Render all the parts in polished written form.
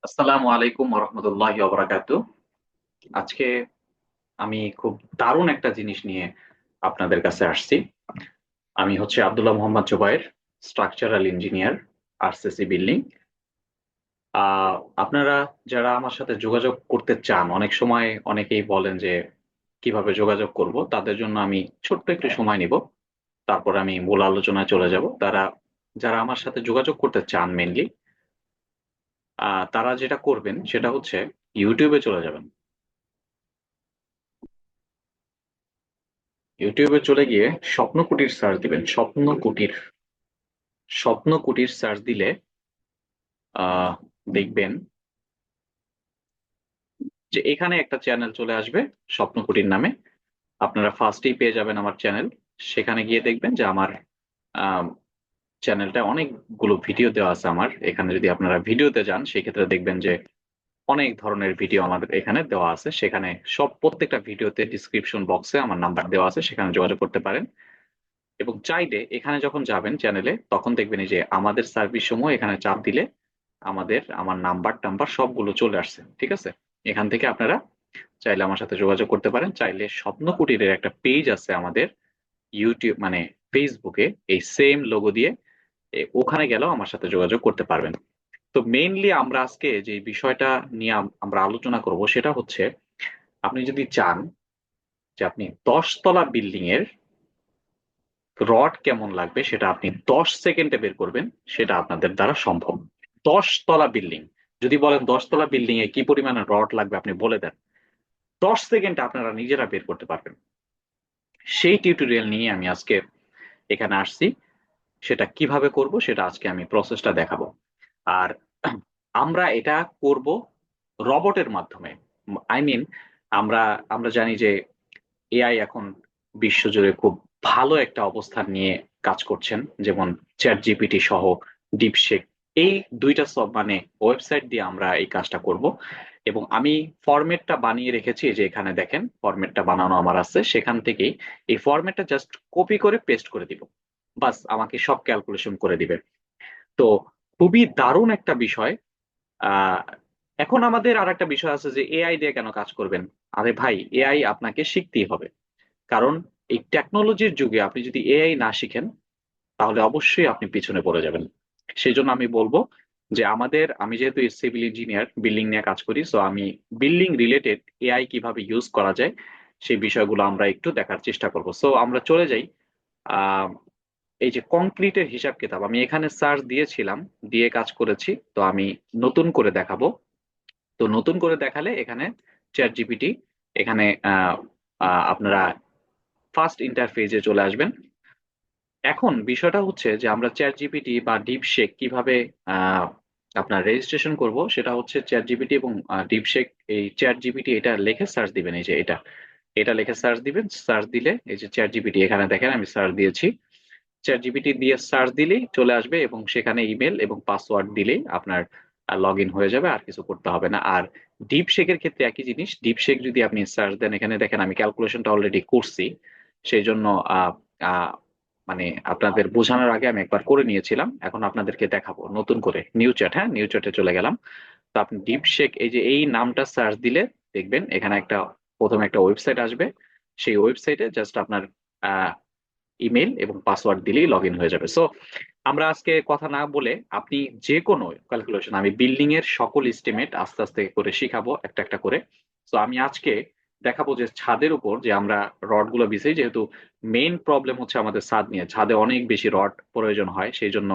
আসসালামু আলাইকুম রহমতুল্লাহি ওয়া বারাকাতুহু। আজকে আমি খুব দারুণ একটা জিনিস নিয়ে আপনাদের কাছে আসছি। আমি হচ্ছে Abdullah Mohammad Zubair, structural engineer, RCC building. আহ, আপনারা যারা আমার সাথে যোগাযোগ করতে চান, অনেক সময় অনেকেই বলেন যে কিভাবে যোগাযোগ করব, তাদের জন্য আমি ছোট্ট একটু সময় নিব, তারপর আমি মূল আলোচনায় চলে যাব। যারা আমার সাথে যোগাযোগ করতে চান মেনলি, তারা যেটা করবেন সেটা হচ্ছে ইউটিউবে চলে যাবেন। ইউটিউবে চলে গিয়ে স্বপ্ন কুটির সার্চ দিবেন। স্বপ্ন কুটির সার্চ দিলে আহ দেখবেন যে এখানে একটা চ্যানেল চলে আসবে স্বপ্ন কুটির নামে। আপনারা ফার্স্টেই পেয়ে যাবেন আমার চ্যানেল। সেখানে গিয়ে দেখবেন যে আমার আহ চ্যানেলটা অনেকগুলো ভিডিও দেওয়া আছে। আমার এখানে যদি আপনারা ভিডিওতে যান, সেক্ষেত্রে দেখবেন যে অনেক ধরনের ভিডিও আমাদের এখানে দেওয়া আছে। সেখানে প্রত্যেকটা ভিডিওতে ডিসক্রিপশন বক্সে আমার নাম্বার দেওয়া আছে, সেখানে যোগাযোগ করতে পারেন। এবং চাইলে এখানে যখন যাবেন চ্যানেলে, তখন দেখবেন এই যে আমাদের সার্ভিস সমূহ এখানে চাপ দিলে আমার নাম্বার টাম্বার সবগুলো চলে আসছে। ঠিক আছে, এখান থেকে আপনারা চাইলে আমার সাথে যোগাযোগ করতে পারেন। চাইলে স্বপ্ন কুটিরের একটা পেজ আছে আমাদের ইউটিউব মানে ফেসবুকে, এই সেম লোগো দিয়ে ওখানে গেলেও আমার সাথে যোগাযোগ করতে পারবেন। তো মেইনলি আমরা আজকে যে বিষয়টা নিয়ে আমরা আলোচনা করব সেটা হচ্ছে, আপনি যদি চান যে আপনি 10 তলা বিল্ডিং এর রড কেমন লাগবে সেটা আপনি 10 সেকেন্ডে বের করবেন, সেটা আপনাদের দ্বারা সম্ভব। 10 তলা বিল্ডিং, যদি বলেন 10 তলা বিল্ডিং এ কি পরিমাণে রড লাগবে আপনি বলে দেন, 10 সেকেন্ডে আপনারা নিজেরা বের করতে পারবেন। সেই টিউটোরিয়াল নিয়ে আমি আজকে এখানে আসছি। সেটা কিভাবে করব সেটা আজকে আমি প্রসেসটা দেখাবো। আর আমরা এটা করব রবটের মাধ্যমে। আই মিন, আমরা আমরা জানি যে এআই এখন বিশ্বজুড়ে খুব ভালো একটা অবস্থান নিয়ে কাজ করছেন। যেমন চ্যাট জিপিটি সহ ডিপশেক, এই দুইটা সব মানে ওয়েবসাইট দিয়ে আমরা এই কাজটা করব। এবং আমি ফরম্যাটটা বানিয়ে রেখেছি, এই যে এখানে দেখেন ফরম্যাটটা বানানো আমার আছে। সেখান থেকেই এই ফরম্যাটটা জাস্ট কপি করে পেস্ট করে দিব, বাস আমাকে সব ক্যালকুলেশন করে দিবে। তো খুবই দারুণ একটা বিষয়। আহ এখন আমাদের আর একটা বিষয় আছে যে এআই দিয়ে কেন কাজ করবেন। আরে ভাই, এআই আপনাকে শিখতেই হবে। কারণ এই টেকনোলজির যুগে আপনি যদি এআই না শিখেন, তাহলে অবশ্যই আপনি পিছনে পড়ে যাবেন। সেই জন্য আমি বলবো যে আমি যেহেতু সিভিল ইঞ্জিনিয়ার, বিল্ডিং নিয়ে কাজ করি, সো আমি বিল্ডিং রিলেটেড এআই কিভাবে ইউজ করা যায় সেই বিষয়গুলো আমরা একটু দেখার চেষ্টা করব। সো আমরা চলে যাই। আহ এই যে কংক্রিটের হিসাব কিতাব, আমি এখানে সার্চ দিয়েছিলাম, দিয়ে কাজ করেছি। তো আমি নতুন করে দেখাবো। তো নতুন করে দেখালে এখানে চ্যাট জিপিটি, এখানে আপনারা ফার্স্ট ইন্টারফেসে চলে আসবেন। এখন বিষয়টা হচ্ছে যে আমরা চ্যাট জিপিটি বা ডিপশেক কিভাবে আহ, আপনার রেজিস্ট্রেশন করব, সেটা হচ্ছে চ্যাট জিপিটি এবং ডিপশেক। এই চ্যাট জিপিটি এটা লিখে সার্চ দিবেন, এই যে এটা এটা লিখে সার্চ দিবেন। সার্চ দিলে এই যে চ্যাট জিপিটি, এখানে দেখেন আমি সার্চ দিয়েছি। চ্যাট জিপিটি দিয়ে সার্চ দিলেই চলে আসবে, এবং সেখানে ইমেল এবং পাসওয়ার্ড দিলেই আপনার লগ ইন হয়ে যাবে, আর কিছু করতে হবে না। আর ডিপশেকের ক্ষেত্রে একই জিনিস। ডিপশেক যদি আপনি সার্চ দেন, এখানে দেখেন আমি ক্যালকুলেশনটা অলরেডি করছি। সেই জন্য আহ, আহ, মানে আপনাদের বোঝানোর আগে আমি একবার করে নিয়েছিলাম, এখন আপনাদেরকে দেখাবো নতুন করে। নিউ চ্যাট, হ্যাঁ, নিউ চ্যাটে চলে গেলাম। তো আপনি ডিপশেক এই যে এই নামটা সার্চ দিলে দেখবেন এখানে প্রথমে একটা ওয়েবসাইট আসবে। সেই ওয়েবসাইটে জাস্ট আপনার ইমেল এবং পাসওয়ার্ড দিলেই লগ ইন হয়ে যাবে। সো আমরা আজকে কথা না বলে, আপনি যে কোনো ক্যালকুলেশন, আমি বিল্ডিং এর সকল এস্টিমেট আস্তে আস্তে করে শিখাবো একটা একটা করে। তো আমি আজকে দেখাবো যে ছাদের উপর যে আমরা রড গুলো বিছাই, যেহেতু মেইন প্রবলেম হচ্ছে আমাদের ছাদ নিয়ে, ছাদে অনেক বেশি রড প্রয়োজন হয়। সেই জন্য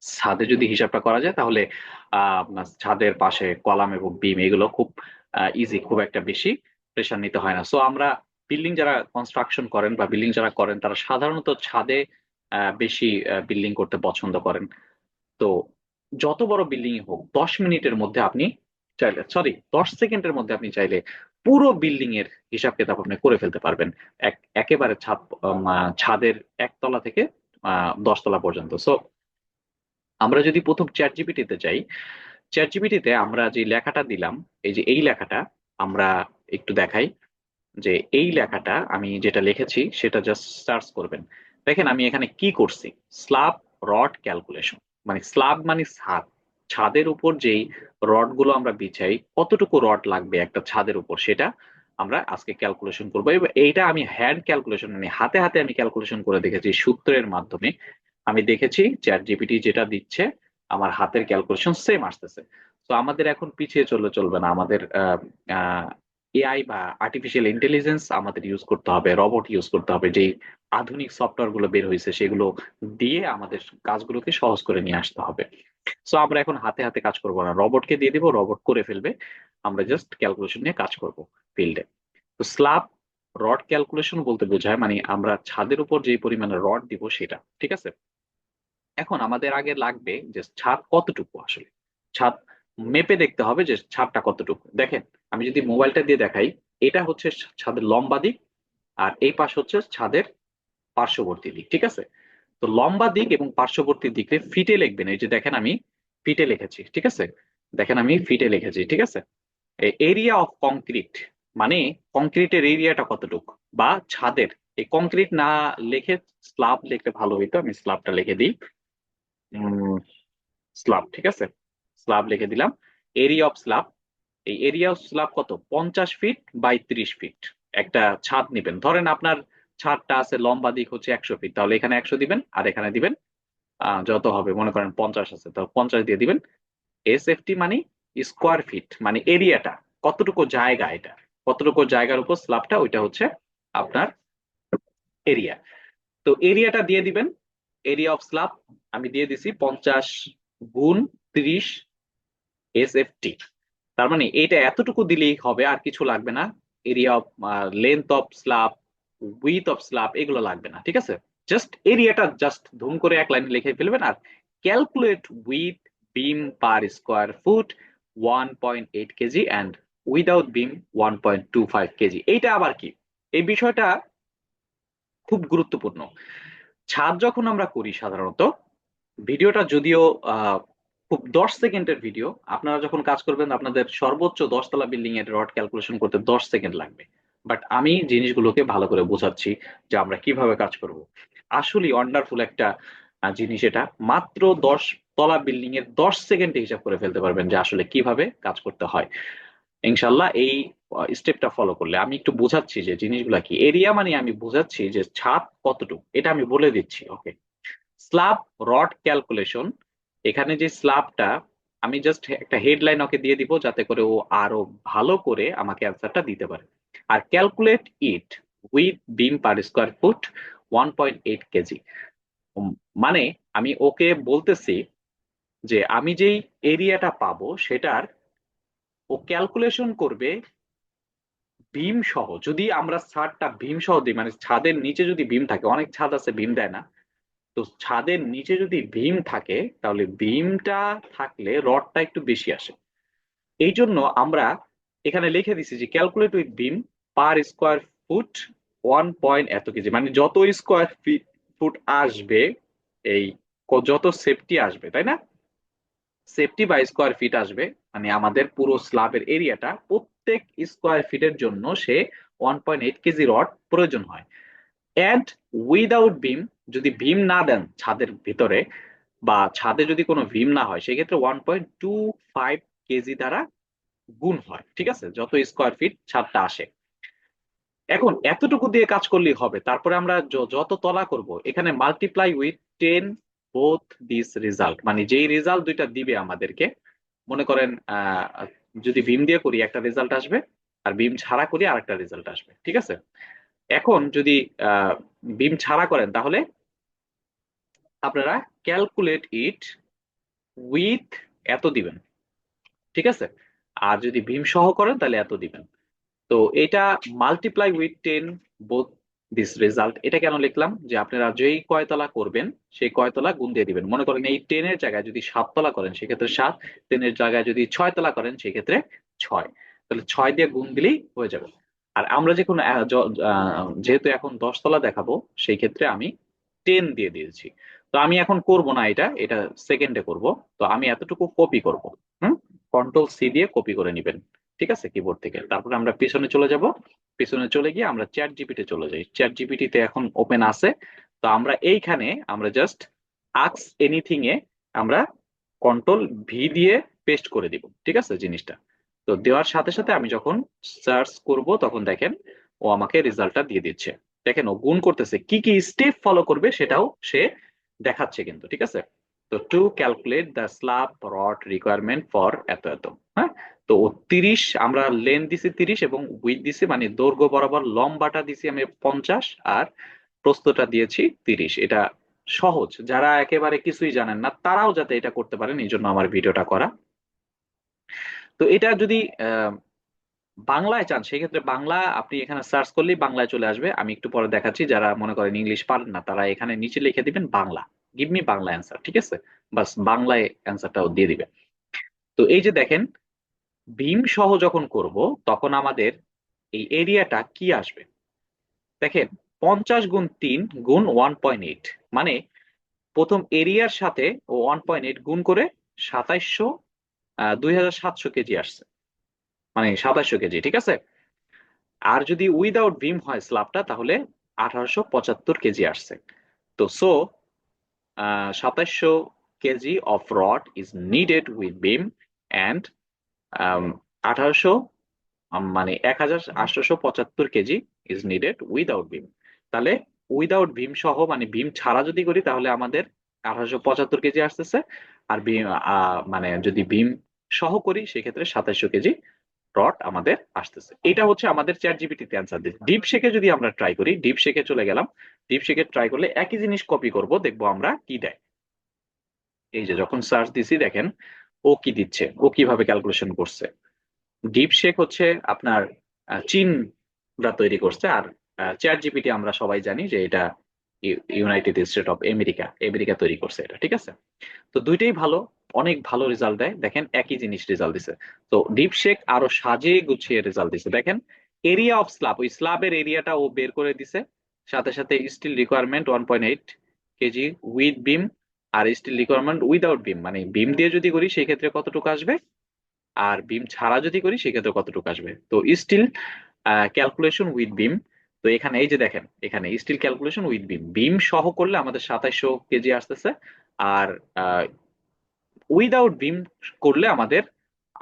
ছাদে যদি হিসাবটা করা যায়, তাহলে আপনার ছাদের পাশে কলাম এবং বিম এগুলো খুব ইজি, খুব একটা বেশি প্রেশার নিতে হয় না। সো আমরা বিল্ডিং যারা কনস্ট্রাকশন করেন বা বিল্ডিং যারা করেন, তারা সাধারণত ছাদে বেশি বিল্ডিং করতে পছন্দ করেন। তো যত বড় বিল্ডিং হোক, 10 মিনিটের মধ্যে আপনি চাইলে, সরি, 10 সেকেন্ডের মধ্যে আপনি চাইলে পুরো বিল্ডিং এর হিসাব কিতাব আপনি করে ফেলতে পারবেন। একেবারে ছাদের 1 তলা থেকে 10 তলা পর্যন্ত। সো আমরা যদি প্রথম চ্যাট জিপিটিতে যাই, চ্যাট জিপিটিতে আমরা যে লেখাটা দিলাম, এই যে এই লেখাটা আমরা একটু দেখাই। যে এই লেখাটা আমি যেটা লিখেছি সেটা জাস্ট সার্চ করবেন। দেখেন আমি এখানে কি করছি, স্ল্যাব রড ক্যালকুলেশন। মানে স্ল্যাব মানে ছাদ, ছাদের উপর যেই রড গুলো আমরা বিছাই, কতটুকু রড লাগবে একটা ছাদের উপর, সেটা আমরা আজকে ক্যালকুলেশন করবো। এবার এইটা আমি হ্যান্ড ক্যালকুলেশন, মানে হাতে হাতে আমি ক্যালকুলেশন করে দেখেছি সূত্রের মাধ্যমে। আমি দেখেছি চ্যাট জিপিটি যেটা দিচ্ছে, আমার হাতের ক্যালকুলেশন সেম আসতেছে। তো আমাদের এখন পিছিয়ে চলবে না, আমাদের এআই বা আর্টিফিশিয়াল ইন্টেলিজেন্স আমাদের ইউজ করতে হবে, রবট ইউজ করতে হবে, যে আধুনিক সফটওয়্যার গুলো বের হয়েছে সেগুলো দিয়ে আমাদের কাজগুলোকে সহজ করে নিয়ে আসতে হবে। সো আমরা এখন হাতে হাতে কাজ করব না, রবটকে দিয়ে দিব, রবট করে ফেলবে। আমরা জাস্ট ক্যালকুলেশন নিয়ে কাজ করব ফিল্ডে। তো স্ল্যাব রড ক্যালকুলেশন বলতে বোঝায় মানে আমরা ছাদের উপর যে পরিমাণে রড দিব সেটা, ঠিক আছে। এখন আমাদের আগে লাগবে যে ছাদ কতটুকু আসলে, ছাদ মেপে দেখতে হবে যে ছাদটা কতটুকু। দেখেন, আমি যদি মোবাইলটা দিয়ে দেখাই, এটা হচ্ছে ছাদের লম্বা দিক, আর এই পাশ হচ্ছে ছাদের পার্শ্ববর্তী দিক, ঠিক আছে। তো লম্বা দিক এবং পার্শ্ববর্তী দিকে ফিটে লিখবেন। এই যে দেখেন আমি ফিটে লিখেছি, ঠিক আছে। দেখেন আমি ফিটে লিখেছি, ঠিক আছে। এরিয়া অফ কংক্রিট, মানে কংক্রিটের এরিয়াটা কতটুকু, বা ছাদের, এই কংক্রিট না লিখে স্ল্যাব লিখলে ভালো হইতো, আমি স্ল্যাবটা লিখে দিই। স্ল্যাব, ঠিক আছে, স্ল্যাব লিখে দিলাম। এরিয়া অফ স্ল্যাব, এই এরিয়া অফ স্ল্যাব কত, 50 ফিট বাই 30 ফিট। একটা ছাদ নিবেন, ধরেন আপনার ছাদটা আছে লম্বা দিক হচ্ছে 100 ফিট, তাহলে এখানে 100 দিবেন, আর এখানে দিবেন যত হবে, মনে করেন 50 আছে, তো 50 দিয়ে দিবেন। এসএফটি মানে স্কোয়ার ফিট, মানে এরিয়াটা কতটুকু জায়গা, এটা কতটুকু জায়গার উপর স্ল্যাবটা, ওইটা হচ্ছে আপনার এরিয়া। তো এরিয়াটা দিয়ে দিবেন, এরিয়া অফ স্ল্যাব আমি দিয়ে দিছি 50 × 30 এসএফটি। তার মানে এটা এতটুকু দিলেই হবে, আর কিছু লাগবে না। Area of, length of slab, with of slab, এগুলো লাগবে না, ঠিক আছে। জাস্ট এরিয়াটা জাস্ট ধুম করে এক লাইনে লিখে ফেলবেন। আর calculate with beam per square foot 1.8 KG and without beam 1.25 KG. এইটা আবার কি, এই বিষয়টা খুব গুরুত্বপূর্ণ। ছাদ যখন আমরা করি সাধারণত, ভিডিওটা যদিও খুব 10 সেকেন্ডের ভিডিও, আপনারা যখন কাজ করবেন আপনাদের সর্বোচ্চ 10 তলা বিল্ডিং এর রড ক্যালকুলেশন করতে 10 সেকেন্ড লাগবে। বাট আমি জিনিসগুলোকে ভালো করে বোঝাচ্ছি যে আমরা কিভাবে কাজ করব। আসলে ওয়ান্ডারফুল একটা জিনিস এটা। মাত্র 10 তলা বিল্ডিং এর 10 সেকেন্ডে হিসাব করে ফেলতে পারবেন যে আসলে কিভাবে কাজ করতে হয়। ইনশাল্লাহ এই স্টেপটা ফলো করলে। আমি একটু বোঝাচ্ছি যে জিনিসগুলা কি। এরিয়া মানে আমি বোঝাচ্ছি যে ছাদ কতটুকু, এটা আমি বলে দিচ্ছি, ওকে। স্ল্যাব রড ক্যালকুলেশন, এখানে যে স্ল্যাবটা, আমি জাস্ট একটা হেডলাইন ওকে দিয়ে দিব যাতে করে ও আরো ভালো করে আমাকে অ্যান্সারটা দিতে পারে। আর calculate it with beam per square foot 1.8 KG, মানে আমি ওকে বলতেছি যে আমি যেই এরিয়াটা পাবো সেটার ও ক্যালকুলেশন করবে ভীম সহ। যদি আমরা ছাদটা ভীম সহ দিই, মানে ছাদের নিচে যদি ভীম থাকে, অনেক ছাদ আছে ভীম দেয় না, তো ছাদের নিচে যদি ভীম থাকে তাহলে ভীমটা থাকলে রডটা একটু বেশি আসে। এই জন্য আমরা এখানে লিখে দিছি যে calculate with beam per square foot 1 point এত কেজি, মানে যত স্কোয়ার ফুট আসবে, এই যত সেফটি আসবে, তাই না, সেফটি বা স্কোয়ার ফিট আসবে, মানে আমাদের পুরো স্ল্যাবের এরিয়াটা প্রত্যেক স্কোয়ার ফিটের জন্য সে 1.8 কেজি রড প্রয়োজন হয়। অ্যান্ড উইদাউট বিম, যদি ভীম না দেন ছাদের ভিতরে, বা ছাদে যদি কোনো ভীম না হয়, সেক্ষেত্রে 1.25 কেজি দ্বারা গুণ হয়, ঠিক আছে, যত স্কোয়ার ফিট ছাদটা আসে। এখন এতটুকু দিয়ে কাজ করলেই হবে। তারপরে আমরা যত তলা করব এখানে multiply with 10 both this result, মানে যেই রেজাল্ট দুইটা দিবে আমাদেরকে, মনে করেন যদি ভীম দিয়ে করি একটা রেজাল্ট আসবে, আর ভীম ছাড়া করি আরেকটা রেজাল্ট আসবে, ঠিক আছে। এখন যদি বিম ছাড়া করেন তাহলে আপনারা ক্যালকুলেট ইট উইথ এত দিবেন, ঠিক আছে। আর যদি ভীম সহ করেন তাহলে এত দিবেন। তো এটা multiply with 10 both this result, এটা কেন লিখলাম, যে আপনারা যেই কয়তলা করবেন সেই কয়তলা গুণ দিয়ে দিবেন। মনে করেন এই 10-এর জায়গায় যদি 7 তলা করেন সেক্ষেত্রে 7, 10-এর জায়গায় যদি 6 তলা করেন সেক্ষেত্রে 6, তাহলে 6 দিয়ে গুণ দিলেই হয়ে যাবে। আর আমরা যে কোনো যেহেতু এখন 10 তলা দেখাবো, সেই ক্ষেত্রে আমি 10 দিয়ে দিয়েছি। তো আমি এখন করব না, এটা এটা সেকেন্ডে করব। তো আমি এতটুকু কপি করব। হুম, কন্ট্রোল সি দিয়ে কপি করে নিবেন, ঠিক আছে, কিবোর্ড থেকে। তারপরে আমরা পিছনে চলে যাব, পিছনে চলে গিয়ে আমরা চ্যাট জিপিটি চলে যাই। চ্যাট জিপিটিতে এখন ওপেন আছে। তো আমরা এইখানে আমরা জাস্ট আস্ক এনিথিং এ আমরা কন্ট্রোল ভি দিয়ে পেস্ট করে দিব, ঠিক আছে জিনিসটা। তো দেওয়ার সাথে সাথে আমি যখন সার্চ করব তখন দেখেন ও আমাকে রেজাল্টটা দিয়ে দিচ্ছে। দেখেন ও গুণ করতেছে, কি কি স্টেপ ফলো করবে সেটাও সে দেখাচ্ছে কিন্তু, ঠিক আছে। তো to calculate the slab rod requirement for এত এত, হ্যাঁ। তো ও 30, আমরা লেন্থ দিছি 30 এবং উইথ দিছি মানে দৈর্ঘ্য বরাবর লম্বাটা দিছি আমি 50 আর প্রস্থটা দিয়েছি 30। এটা সহজ, যারা একেবারে কিছুই জানেন না তারাও যাতে এটা করতে পারেন এই জন্য আমার ভিডিওটা করা। তো এটা যদি আহ, বাংলায় চান সেক্ষেত্রে বাংলা আপনি এখানে সার্চ করলেই বাংলায় চলে আসবে। আমি একটু পরে দেখাচ্ছি, যারা মনে করেন ইংলিশ পারেন না তারা এখানে নিচে লিখে দিবেন Bangla, give me Bangla answer, ঠিক আছে। বাস বাংলায় অ্যান্সারটাও দিয়ে দিবে। তো এই যে দেখেন ভীম সহ যখন করব তখন আমাদের এই এরিয়াটা কি আসবে দেখেন, 50 × 3 × 1.8, মানে প্রথম এরিয়ার সাথে ও 1.8 গুণ করে 2700, 2700 কেজি আসছে, মানে 2700 কেজি, ঠিক আছে। আর যদি উইদাউট বিম হয় স্ল্যাবটা তাহলে 1875 কেজি আসছে। তো so 2700 KG of rod is needed with beam and 1800, মানে 1875 কেজি ইজ নিডেড উইদাউট বিম। তাহলে উইদাউট ভীম সহ মানে ভীম ছাড়া যদি করি তাহলে আমাদের 1875 কেজি আসতেছে। আর ভীম মানে যদি ভীম সহ করি সেক্ষেত্রে 2700 কেজি রড আমাদের আসতেছে। এটা হচ্ছে আমাদের চ্যাট জিপিটিতে অ্যান্সার দিচ্ছে। ডিপ শেখে যদি আমরা ট্রাই করি, ডিপ শেখে চলে গেলাম, ডিপ শেখে ট্রাই করলে একই জিনিস কপি করব, দেখবো আমরা কি দেয়। এই যে যখন সার্চ দিছি দেখেন ও কি দিচ্ছে, ও কিভাবে ক্যালকুলেশন করছে। ডিপ শেক হচ্ছে আপনার চীনরা তৈরি করছে, আর চ্যাট জিপিটি আমরা সবাই জানি যে এটা United state of America, America তৈরি করছে এটা, ঠিক আছে। তো দুইটাই ভালো, অনেক ভালো রেজাল্ট দেয়। দেখেন একই জিনিস রেজাল্ট দিছে। তো ডিপ শেক আরো সাজিয়ে গুছিয়ে রেজাল্ট দিছে। দেখেন এরিয়া অফ স্ল্যাব, ওই স্ল্যাবের এরিয়াটা ও বের করে দিছে, সাথে সাথে steel requirement 1.8 KG with beam, আর স্টিল রিকোয়ারমেন্ট উইদাউট বিম মানে বিম দিয়ে যদি করি সেই ক্ষেত্রে কতটুকু আসবে, আর বিম ছাড়া যদি করি সেক্ষেত্রে কতটুকু আসবে। তো স্টিল ক্যালকুলেশন উইথ বিম, তো এখানে এই যে দেখেন এখানে স্টিল ক্যালকুলেশন উইথ বিম, বিম সহ করলে আমাদের 2700 কেজি আসতেছে, আর উইদাউট বিম করলে আমাদের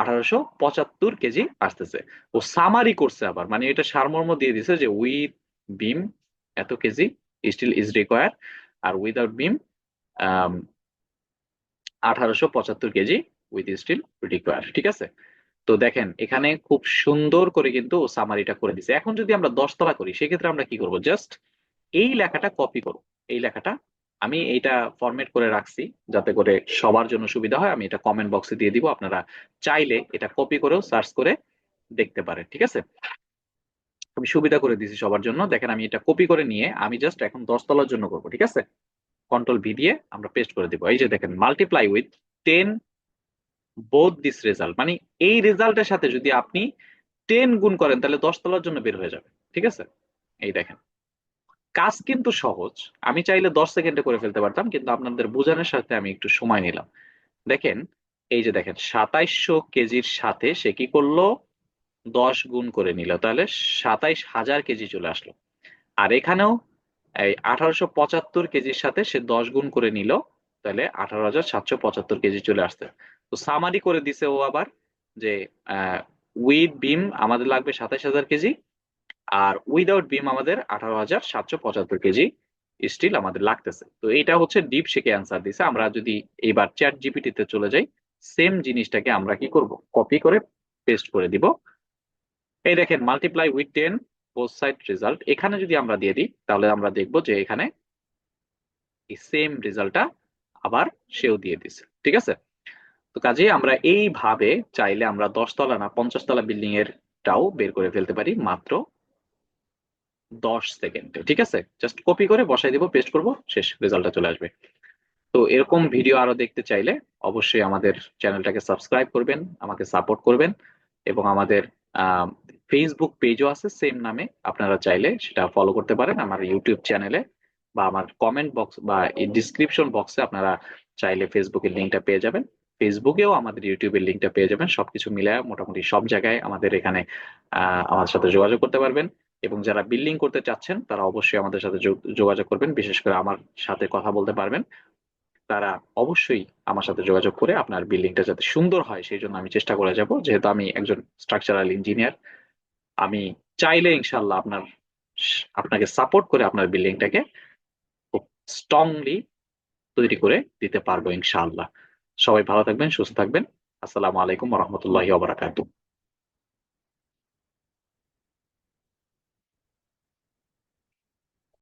1875 কেজি আসতেছে। ও সামারি করছে আবার, মানে এটা সারমর্ম দিয়ে দিছে যে উইথ বিম এত কেজি স্টিল ইজ রিকোয়ার, আর without beam 1875 kg with steel require, ঠিক আছে। তো দেখেন এখানে খুব সুন্দর করে কিন্তু সামারিটা করে দিছে। এখন যদি আমরা 10 তলা করি সেক্ষেত্রে আমরা কি করব, জাস্ট এই লেখাটা কপি করব। এই লেখাটা আমি এইটা ফরম্যাট করে রাখছি যাতে করে সবার জন্য সুবিধা হয়, আমি এটা কমেন্ট বক্সে দিয়ে দিব, আপনারা চাইলে এটা কপি করেও সার্চ করে দেখতে পারেন, ঠিক আছে। আমি সুবিধা করে দিয়েছি সবার জন্য। দেখেন আমি এটা কপি করে নিয়ে আমি জাস্ট এখন 10 তলার জন্য করব, ঠিক আছে। কন্ট্রোল ভি দিয়ে আমরা পেস্ট করে দিব। এই যে দেখেন multiply with 10 both this result, মানে এই রেজাল্টের সাথে যদি আপনি 10 গুণ করেন তাহলে 10 তলার জন্য বের হয়ে যাবে, ঠিক আছে। এই দেখেন কাজ কিন্তু সহজ, আমি চাইলে 10 সেকেন্ডে করে ফেলতে পারতাম কিন্তু আপনাদের বোঝানোর সাথে আমি একটু সময় নিলাম। দেখেন এই যে দেখেন 2700 কেজির সাথে সে কি করলো, 10 গুণ করে নিল, তাহলে 27,000 কেজি চলে আসলো। আর এখানেও এই 1875 কেজির সাথে সে 10 গুণ করে নিল, তাহলে 18,775 কেজি চলে আসছে। তো সামারি করে দিছে ও আবার যে উইথ বিম আমাদের লাগবে 27,000 কেজি, আর উইদাউট বিম আমাদের 18,775 কেজি স্টিল আমাদের লাগতেছে। তো এটা হচ্ছে ডিপ শেখে অ্যান্সার দিছে। আমরা যদি এইবার চ্যাট জিপিটিতে চলে যাই, সেম জিনিসটাকে আমরা কি করব, কপি করে পেস্ট করে দিব। এই দেখেন multiply with 10 both side result, এখানে যদি আমরা দিয়ে দিই তাহলে আমরা দেখব যে এখানে এই সেম রেজাল্টটা আবার সেও দিয়ে দিছে, ঠিক আছে। তো কাজেই আমরা এইভাবে চাইলে আমরা 10 তলা না 50 তলা বিল্ডিং এর টাও বের করে ফেলতে পারি মাত্র 10 সেকেন্ডে, ঠিক আছে। জাস্ট কপি করে বসাই দিব, পেস্ট করব, শেষ, রেজাল্টটা চলে আসবে। তো এরকম ভিডিও আরো দেখতে চাইলে অবশ্যই আমাদের চ্যানেলটাকে সাবস্ক্রাইব করবেন, আমাকে সাপোর্ট করবেন, এবং আমাদের ফেসবুক পেজও আছে সেম নামে, আপনারা চাইলে সেটা ফলো করতে পারেন আমার ইউটিউব চ্যানেলে, বা আমার কমেন্ট বক্স বা ডিসক্রিপশন বক্সে আপনারা চাইলে ফেসবুকের লিঙ্কটা পেয়ে যাবেন। ফেসবুকেও আমাদের ইউটিউবের লিঙ্কটা পেয়ে যাবেন। সবকিছু মিলায় মোটামুটি সব জায়গায় আমাদের এখানে আমাদের সাথে যোগাযোগ করতে পারবেন। এবং যারা বিল্ডিং করতে চাচ্ছেন তারা অবশ্যই আমাদের সাথে যোগাযোগ করবেন, বিশেষ করে আমার সাথে কথা বলতে পারবেন। তারা অবশ্যই আমার সাথে যোগাযোগ করে আপনার বিল্ডিংটা যাতে সুন্দর হয় সেই জন্য আমি চেষ্টা করে যাব। যেহেতু আমি একজন স্ট্রাকচারাল ইঞ্জিনিয়ার, আমি চাইলে ইনশাল্লাহ আপনাকে সাপোর্ট করে আপনার বিল্ডিংটাকে খুব স্ট্রংলি তৈরি করে দিতে পারবো ইনশাআল্লাহ। সবাই ভালো থাকবেন, সুস্থ থাকবেন। আসসালামু আলাইকুম রহমতুল্লাহি ওয়া বারাকাতুহু।